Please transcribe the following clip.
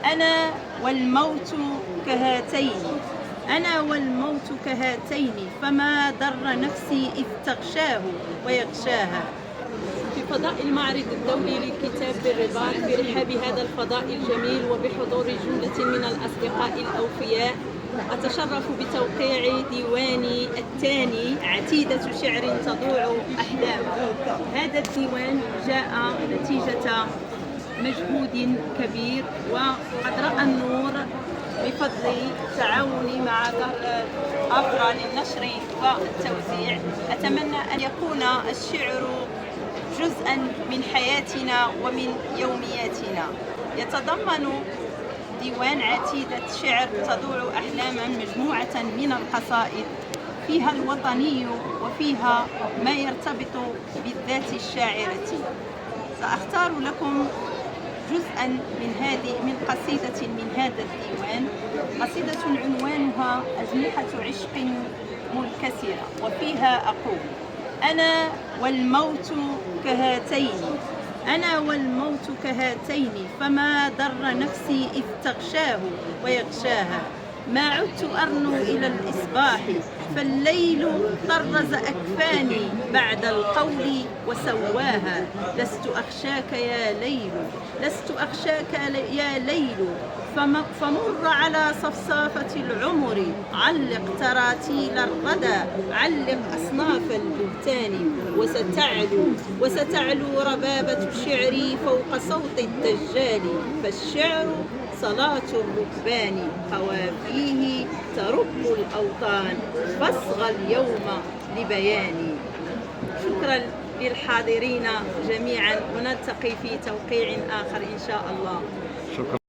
أنا والموت كهاتين، أنا والموت كهاتين، فما ضر نفسي إذ تغشاه ويغشاها. في فضاء المعرض الدولي للكتاب بالرباط برحاب هذا الفضاء الجميل وبحضور جملة من الأصدقاء الأوفياء، أتشرف بتوقيع ديواني الثاني عتيدة شعر تضوع أحلام. هذا الديوان جاء نتيجة مجهود كبير وقد رأى النور بفضل تعاوني مع دار أفرا للنشر والتوزيع. أتمنى أن يكون الشعر جزءا من حياتنا ومن يومياتنا. يتضمن ديوان عتيدة شعر تضوع أحلاما مجموعة من القصائد فيها الوطني وفيها ما يرتبط بالذات الشاعرة. سأختار لكم جزءا من قصيدة من هذا الديوان، قصيدة عنوانها أجنحة عشق منكسرة، وفيها أقول: أنا والموت كهاتين، أنا والموت كهاتين، فما ضر نفسي إذ تغشاه ويغشاها. ما عدت أرنو إلى الإصباح، فالليل طرز أكفاني بعد القول وسواها. لست أخشاك يا ليل، لست أخشاك يا ليل، فمر على صفصافة العمر، علق تراتيل الردى، علق أصناف البهتان. وستعلو ربابة شعري فوق صوت الدجال، فالشعر صلاة الركبان، قوافيه ترب الأوطان، فاصغى اليوم لبياني. شكرا للحاضرين جميعا، ونلتقي في توقيع آخر إن شاء الله. شكرا.